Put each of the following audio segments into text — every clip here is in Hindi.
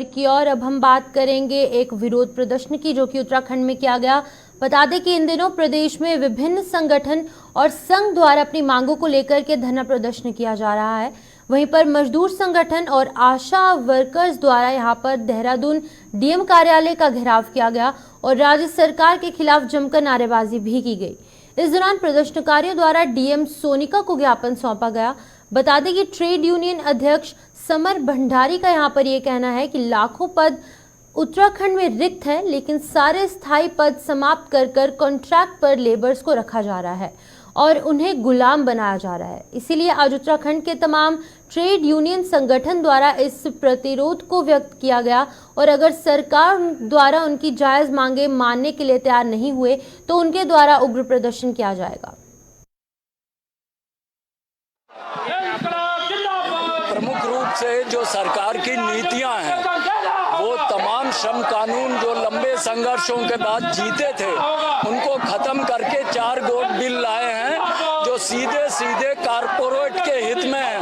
की और अब हम बात करेंगे एक विरोध प्रदर्शन की, जो कि उत्तराखंड में किया गया। बता दें कि इन दिनों प्रदेश में विभिन्न संगठन और संघ द्वारा अपनी मांगों को लेकर के धरना प्रदर्शन किया जा रहा है। वहीं पर मजदूर संगठन और आशा वर्कर्स द्वारा यहां पर देहरादून डीएम कार्यालय का घेराव किया गया और राज्य सरकार के खिलाफ जमकर नारेबाजी भी की गई। इस दौरान प्रदर्शनकारियों द्वारा डीएम सोनिका को ज्ञापन सौंपा गया। बता दें कि ट्रेड यूनियन अध्यक्ष समर भंडारी का यहां पर यह कहना है कि लाखों पद उत्तराखंड में रिक्त है, लेकिन सारे स्थायी पद समाप्त कर कॉन्ट्रैक्ट पर लेबर्स को रखा जा रहा है और उन्हें गुलाम बनाया जा रहा है। इसीलिए आज उत्तराखंड के तमाम ट्रेड यूनियन संगठन द्वारा इस प्रतिरोध को व्यक्त किया गया और अगर सरकार द्वारा उनकी जायज मांगे मानने के लिए तैयार नहीं हुए तो उनके द्वारा उग्र प्रदर्शन किया जाएगा। प्रमुख रूप से जो सरकार की नीतियां हैं, वो तमाम श्रम कानून जो लंबे संघर्षों के बाद जीते थे, उनको खत्म करके 4 गोट बिल लाए हैं जो सीधे सीधे कारपोरेट के हित में है,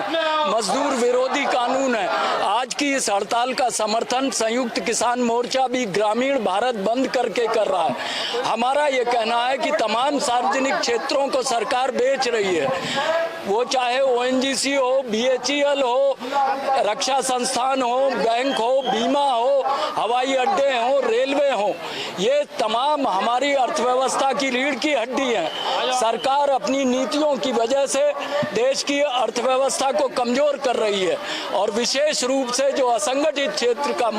मजदूर विरोधी कानून है। आज की इस हड़ताल का समर्थन संयुक्त किसान मोर्चा भी ग्रामीण भारत बंद करके कर रहा है। हमारा ये कहना है कि तमाम सार्वजनिक क्षेत्रों को सरकार बेच रही है, वो चाहे ओएनजीसी हो, बीएचईएल हो, रक्षा संस्थान हो, बैंक हो, बीमा हो, हवाई अड्डे हो, रेलवे हो, ये तमाम हमारी अर्थव्यवस्था की रीढ़ की हड्डी है। सरकार अपनी नीतियों की वजह से देश की अर्थव्यवस्था को कमजोर कर रही है और विशेष रूप से जो असंगठित क्षेत्र का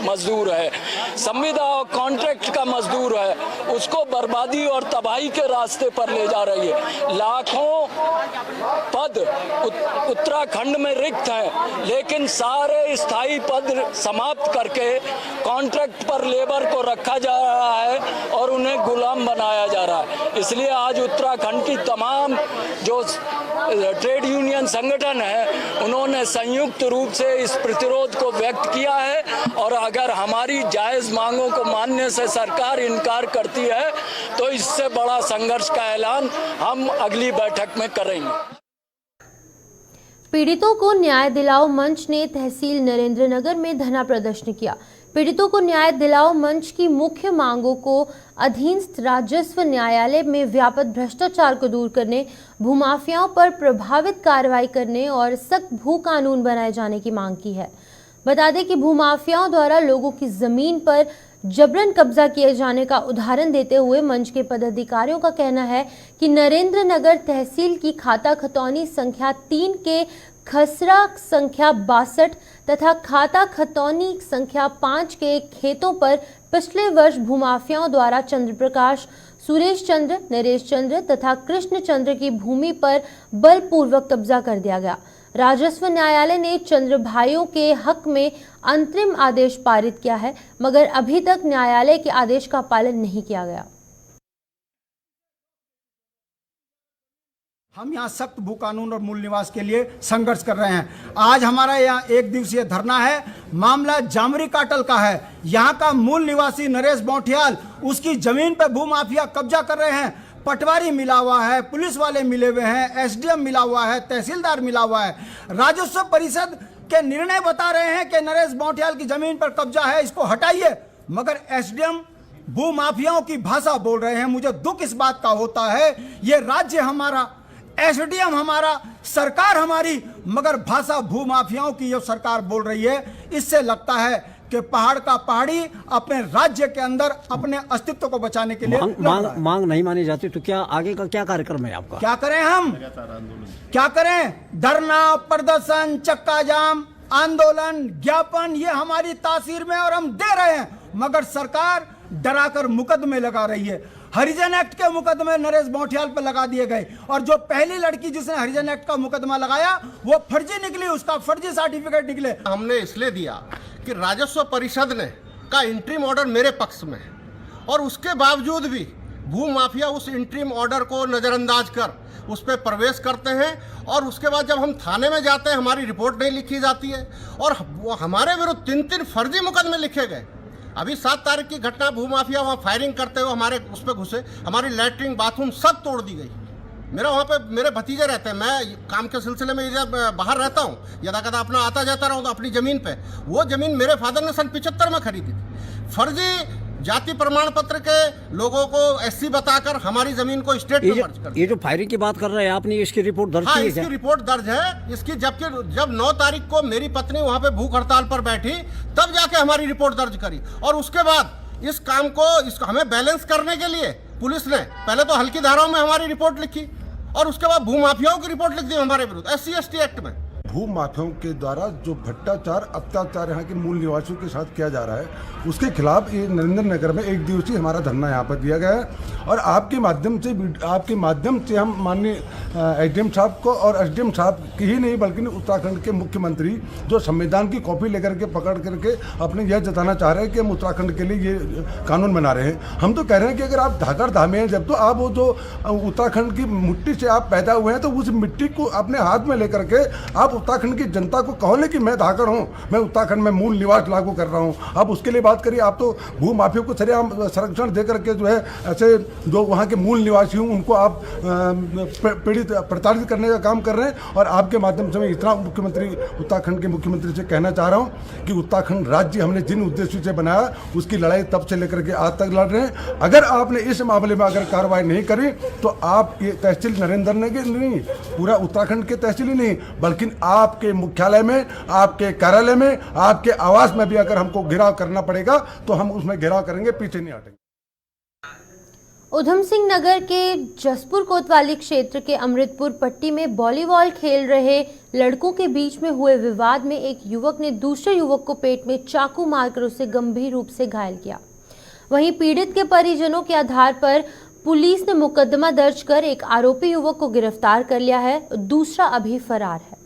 मजदूर है, संविदा और कॉन्ट्रैक्ट का मजदूर है, उसको बर्बादी और तबाही के रास्ते पर ले जा रही है। लाखों पद उत्तराखंड में रिक्त हैं, लेकिन सारे स्थायी पद समाप्त करके कॉन्ट्रैक्ट पर लेबर को रखा जा रहा है और उन्हें गुलाम बनाया जा रहा है। इसलिए आज उत्तराखंड की तमाम जो ट्रेड यूनियन संगठन है, उन्होंने संयुक्त रूप से इस प्रतिरोध को व्यक्त किया है और अगर हमारी जायज मांगों को मानने से सरकार इनकार करती है तो इससे बड़ा संघर्ष का ऐलान हम अगली बैठक में करेंगे। पीड़ितों को न्याय दिलाओ मंच ने तहसील नरेंद्रनगर में धरना प्रदर्शन किया। पीड़ितों को न्याय दिलाओ मंच की मुख्य मांगों को अधीनस्थ राजस्व न्यायालय में व्यापक भ्रष्टाचार को दूर करने, भूमाफियाओं पर प्रभावित कार्रवाई करने और सख्त भू कानून बनाए जाने की मांग की है। बता दें कि भूमाफियाओं द्वारा लोगों की जमीन पर जबरन कब्जा किए जाने का उदाहरण देते हुए मंच के पदाधिकारियों का कहना है कि नरेंद्रनगर तहसील की खाता खतौनी संख्या 3 के खसरा संख्या 62 तथा खाता खतौनी संख्या 5 के खेतों पर पिछले वर्ष भूमाफियाओं द्वारा चंद्र प्रकाश, सुरेश चंद्र, नरेश चंद्र तथा कृष्ण चंद्र की भूमि पर बलपूर्वक कब्जा कर दिया गया। राजस्व न्यायालय ने चंद्र भाइयों के हक में अंतरिम आदेश पारित किया है, मगर अभी तक न्यायालय के आदेश का पालन नहीं किया गया। हम यहाँ सख्त भू कानून और मूल निवास के लिए संघर्ष कर रहे हैं। आज हमारा यहाँ 1 दिवसीय धरना है। मामला जामरी काटल का है। यहाँ का मूल निवासी नरेश बौठियाल, उसकी जमीन पर भूमाफिया कब्जा कर रहे हैं। पटवारी मिला हुआ है, पुलिस वाले मिले हुए हैं, एसडीएम मिला हुआ है, तहसीलदार मिला हुआ है। राजस्व परिषद के निर्णय बता रहे हैं कि नरेश बौठियाल की जमीन पर कब्जा है, इसको हटाइए, मगर एसडीएम भूमाफियाओं की भाषा बोल रहे हैं। मुझे दुख इस बात का होता है, ये राज्य हमारा, एसडीएम हमारा, सरकार हमारी, मगर भाषा भूमाफियाओं की जो सरकार बोल रही है, इससे लगता है कि पहाड़ का पहाड़ी अपने राज्य के अंदर अपने अस्तित्व को बचाने के लिए मांग नहीं मानी जाती तो क्या आगे का क्या कार्यक्रम है आपका? क्या करें हम? क्या करें? धरना, प्रदर्शन, चक्का जाम, आंदोलन, ज्ञापन, ये हमारी तासीर में और हम दे रहे हैं, मगर सरकार डराकर मुकदमे लगा रही है। हरिजन एक्ट के मुकदमे नरेश बौठियाल पर लगा दिए गए और जो पहली लड़की जिसने हरिजन एक्ट का मुकदमा लगाया वो फर्जी निकली, उसका फर्जी सर्टिफिकेट निकले। हमने इसलिए दिया कि राजस्व परिषद ने का इंटरिम ऑर्डर मेरे पक्ष में है और उसके बावजूद भी भूमाफिया उस इंटरिम ऑर्डर को नज़रअंदाज कर उस पर प्रवेश करते हैं और उसके बाद जब हम थाने में जाते हैं हमारी रिपोर्ट नहीं लिखी जाती है और हमारे विरुद्ध 3 फर्जी मुकदमे लिखे गए। अभी 7 तारीख की घटना, भूमाफिया वहाँ फायरिंग करते हुए हमारे उस पर घुसे, हमारी लैट्रिन बाथरूम सब तोड़ दी गई। मेरा वहाँ पे मेरे भतीजे रहते हैं, मैं काम के सिलसिले में इधर बाहर रहता हूँ, यदा कदा अपना आता जाता रहा हूँ तो अपनी ज़मीन पे। वो ज़मीन मेरे फादर ने सन 75 में खरीदी थी। फर्जी जाति प्रमाण पत्र के लोगों को एससी बताकर हमारी ज़मीन को स्टेट में मर्ज कर। ये जो फायरिंग की बात कर रहे हैं आपने, इसकी रिपोर्ट दर्ज हाँ, की है इसकी क्या? रिपोर्ट दर्ज है इसकी, जब 9 तारीख को मेरी पत्नी वहाँ पे भूख हड़ताल पर बैठी तब जाके हमारी रिपोर्ट दर्ज करी। और उसके बाद इस काम को हमें बैलेंस करने के लिए पुलिस ने पहले तो हल्की धाराओं में हमारी रिपोर्ट लिखी और उसके बाद भूमाफियाओं की रिपोर्ट लिख दी हमारे विरुद्ध SC/ST एक्ट में। भू माफियाओं के द्वारा जो भ्रष्टाचार अत्याचार यहाँ के मूल निवासियों के साथ किया जा रहा है, उसके खिलाफ ये नरेंद्र नगर में एक दिवसीय हमारा धरना यहाँ पर दिया गया है। और आपके माध्यम से हम माननीय SDM साहब को और SDM साहब की ही नहीं बल्कि उत्तराखंड के मुख्यमंत्री जो संविधान की कॉपी लेकर के पकड़ करके अपने यह जताना चाह रहे हैं कि हम उत्तराखंड के लिए ये कानून बना रहे हैं। हम तो कह रहे हैं कि अगर आप धाकर धामे हैं, जब तो आप वो जो उत्तराखंड की मिट्टी से आप पैदा हुए हैं, तो उस मिट्टी को अपने हाथ में लेकर के आप उत्तराखंड की जनता को कहो ना कि मैं धाकर हूँ, मैं उत्तराखंड में मूल निवास लागू कर रहा हूँ। आप उसके लिए बात करिए। आप तो भू माफियों को सरेआम संरक्षण दे करके जो है ऐसे जो वहाँ के मूल निवासी हूँ उनको आप पीड़ित प्रताड़ित करने का काम कर रहे हैं। और आपके माध्यम से मैं इतना उत्तराखंड के मुख्यमंत्री से कहना चाह रहा हूँ कि उत्तराखंड राज्य हमने जिन उद्देश्यों से बनाया उसकी लड़ाई तब से लेकर के आज तक लड़ रहे हैं। अगर आपने इस मामले में अगर कार्रवाई नहीं करी तो आप ये तहसील नरेंद्र नगर नहीं, पूरा उत्तराखंड के तहसील ही नहीं बल्कि आपके मुख्यालय में, आपके कार्यालय में, आपके आवास में भी अगर हमको घेराव करना पड़ेगा तो हम उसमें घेराव करेंगे, पीछे नहीं हटेंगे। उधम सिंह नगर के जसपुर कोतवाली क्षेत्र के अमृतपुर पट्टी में वॉलीबॉल खेल रहे लड़कों के बीच में हुए विवाद में एक युवक ने दूसरे युवक को पेट में चाकू मारकर उसे गंभीर रूप से घायल किया। वहीं पीड़ित के परिजनों के आधार पर पुलिस ने मुकदमा दर्ज कर एक आरोपी युवक को गिरफ्तार कर लिया है, दूसरा अभी फरार है।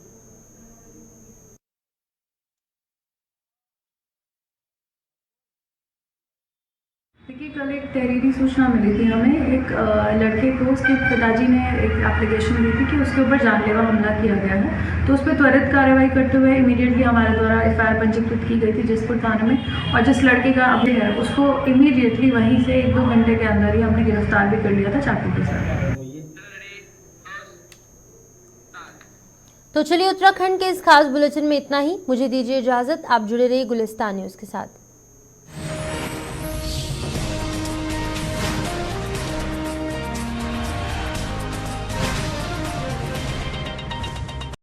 देखिए, कल एक तहरीरी सूचना मिली थी हमें, एक लड़के को उसके पिताजी ने एक एप्लीकेशन दी थी कि उसके ऊपर जानलेवा हमला किया गया है। तो उस पर त्वरित कार्रवाई करते हुए इमीडिएटली हमारे द्वारा FIR पंजीकृत की गई थी जसपुर थाने में। और जिस लड़के का अभी है उसको इमीडिएटली वहीं से 1-2 घंटे के अंदर ही हमने गिरफ्तार भी कर लिया था चाकू के साथ। तो चलिए, उत्तराखंड के इस खास बुलेटिन में इतना ही। मुझे दीजिए इजाजत। आप जुड़े रहिए गुलिस्तान न्यूज़ के साथ।